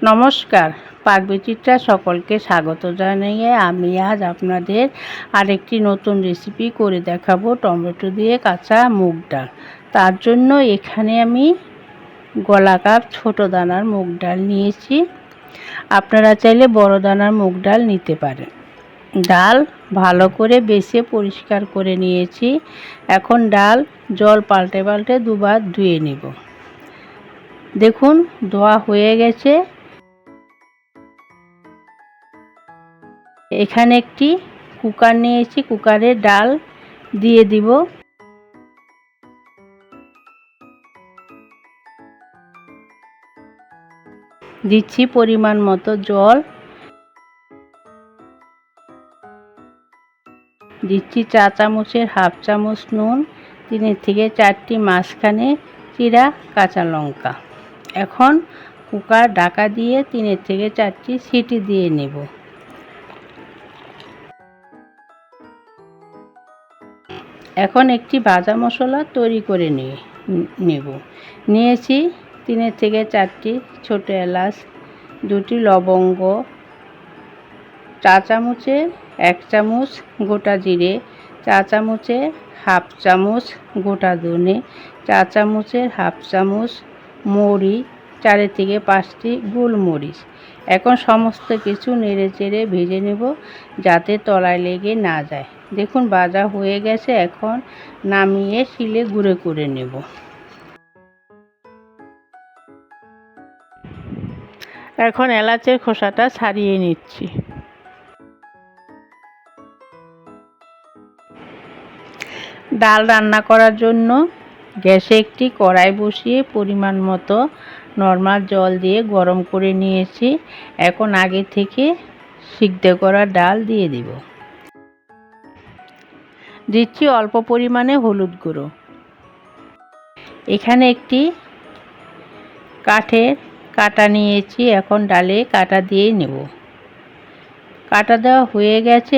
নমস্কার, পাকবিচিত্রা সকলকে স্বাগত জানিয়ে আমি আজ আপনাদের আরেকটি নতুন রেসিপি করে দেখাবো টমেটো দিয়ে কাঁচা মুগ ডাল। তার জন্য এখানে আমি গলা কাপ ছোটো দানার মুগ ডাল নিয়েছি। আপনারা চাইলে বড় দানার মুগ ডাল নিতে পারেন। ডাল ভালো করে বেছে পরিষ্কার করে নিয়েছি। এখন ডাল জল পাল্টে পাল্টে দুবার ধুয়ে নেব। দেখুন ধোয়া হয়ে গেছে। এখানে একটি কুকার নিয়েছি, কুকারে ডাল দিয়ে দিব। দিচ্ছি পরিমাণ মতো জল, দিচ্ছি চা চামচের হাফ চামচ নুন, 3 থেকে 4টি মাঝখানে চিরা কাঁচা লঙ্কা। এখন কুকার ঢাকা দিয়ে 3 থেকে 4টি সিটি দিয়ে নেব। এখন একটি ভাজা মশলা তৈরি করে নিয়েছি 3 থেকে 4টি ছোট এলাচ, 2টি লবঙ্গ, চা চামচের 1 চামচ গোটা জিরে, চা চামচের হাফ চামচ গোটা ধনে, চা চামচের হাফ চামচ মৌরি, 4 থেকে 5টি গোলমরিচ। এখন সমস্ত কিছু নেড়ে চেড়ে ভেজে নেব যাতে তলায় লেগে না যায়। দেখুন ভাজা হয়ে গেছে। এখন নামিয়ে শিলে গুঁড়ো করে নেব। এখন এলাচের খোসাটা ছাড়িয়ে নিচ্ছি। ডাল রান্না করার জন্য গ্যাসে একটি কড়াই বসিয়ে পরিমাণ মতো নরমাল জল দিয়ে গরম করে নিয়েছি। এখন আগে থেকে সিদ্ধ করা ডাল দিয়ে দিব। দিচ্ছি অল্প পরিমাণে হলুদ গুঁড়ো। এখানে একটি কাঠের কাঁটা নিয়েছি। এখন ডালে কাঁটা দিয়ে নেব। কাঁটা দেওয়া হয়ে গেছে।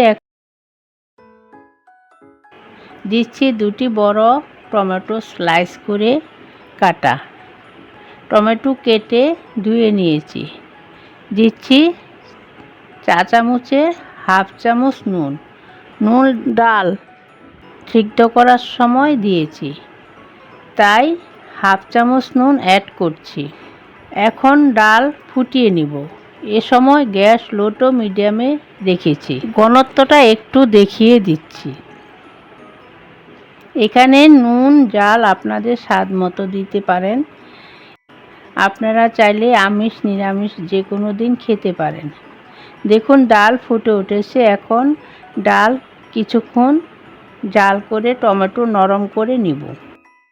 দিচ্ছি 2টি বড় টমেটো স্লাইস করে কাটা। টমেটো কেটে ধুয়ে নিয়েছি। দিচ্ছি চা চামচের হাফ চামচ নুন। ডাল সিদ্ধ করার সময় দিয়েছি, তাই হাফ চামচ নুন অ্যাড করছি। এখন ডাল ফুটিয়ে নিব। এ সময় গ্যাস লো টু মিডিয়ামে রেখেছি। ঘনত্বটা একটু দেখিয়ে দিচ্ছি। এখানে নুন জাল আপনাদের স্বাদ মতো দিতে পারেন। আপনারা চাইলে আমিষ নিরামিষ যে কোনো দিন খেতে পারেন। দেখুন ডাল ফুটে উঠেছে। এখন ডাল কিছুক্ষণ জাল করে টমেটো নরম করে নিব।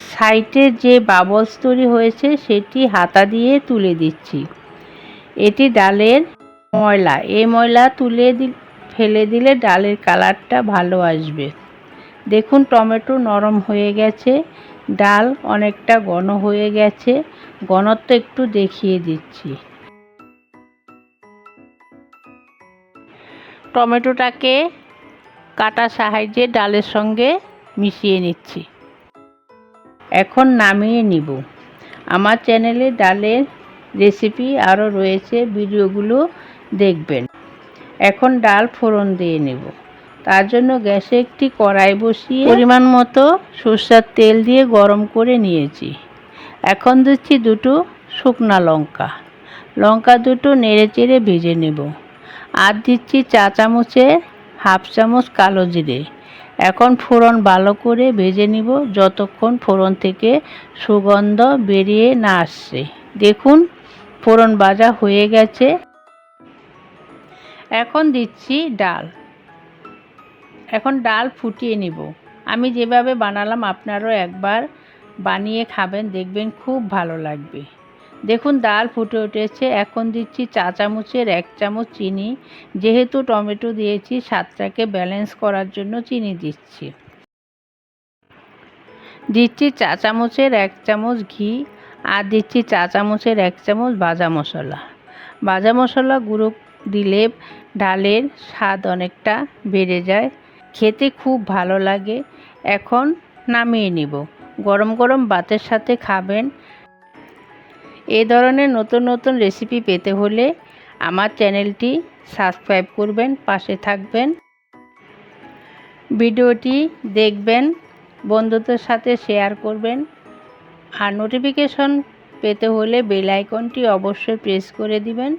সাইডে যে বাবলস তৈরি হয়েছে সেটি হাতা দিয়ে তুলে দিচ্ছি। এটি ডালের ময়লা। এই ময়লা ফেলে দিলে ডালের কালারটা ভালো আসবে। দেখুন টমেটো নরম হয়ে গেছে, ডাল অনেকটা ঘন হয়ে গেছে। ঘনত্ব একটু দেখিয়ে দিচ্ছি। টমেটোটাকে কাটা সাহায্যে ডালের সঙ্গে মিশিয়ে নিচ্ছি। এখন নামিয়ে নিব। আমার চ্যানেলে ডালের রেসিপি আরও রয়েছে, ভিডিওগুলো দেখবেন। এখন ডাল ফোড়ন দিয়ে নেব। তার জন্য গ্যাসে একটি কড়াই বসিয়ে পরিমাণ মতো সরষের তেল দিয়ে গরম করে নিয়েছি। এখন দিচ্ছি 2টো শুকনা লঙ্কা। লঙ্কা দুটো নেড়ে চেড়ে ভেজে নেব। আর দিচ্ছি চা চামচের হাফ চামচ কালো জিরে। এখন ফোড়ন ভালো করে ভেজে নিব যতক্ষণ ফোড়ন থেকে সুগন্ধ বেরিয়ে না আসছে। দেখুন ফোড়ন ভাজা হয়ে গেছে। এখন দিচ্ছি ডাল। এখন ডাল ফুটিয়ে নিব। আমি যেভাবে বানালাম আপনারাও একবার বানিয়ে খাবেন, দেখবেন খুব ভালো লাগবে। দেখুন ডাল ফুটে উঠেছে। এখন দিচ্ছি চা চামচের 1 চামচ চিনি। যেহেতু টমেটো দিয়েছি স্বাদটাকে ব্যালেন্স করার জন্য চিনি দিচ্ছি। দিচ্ছি চা চামচের 1 চামচ ঘি। আর দিচ্ছি চা চামচের 1 চামচ ভাজা মশলা। ভাজা মশলা গুঁড়ো দিলে ডালের স্বাদ অনেকটা বেড়ে যায়, খেতে খুব ভালো লাগে। এখন নামিয়ে নিব। গরম গরম ভাতের সাথে খাবেন। এই ধরনের নতুন নতুন রেসিপি পেতে হলে আমার চ্যানেলটি সাবস্ক্রাইব করবেন, পাশে থাকবেন, ভিডিওটি দেখবেন, বন্ধুদের সাথে শেয়ার করবেন। আর নোটিফিকেশন পেতে হলে বেল আইকনটি অবশ্যই প্রেস করে দিবেন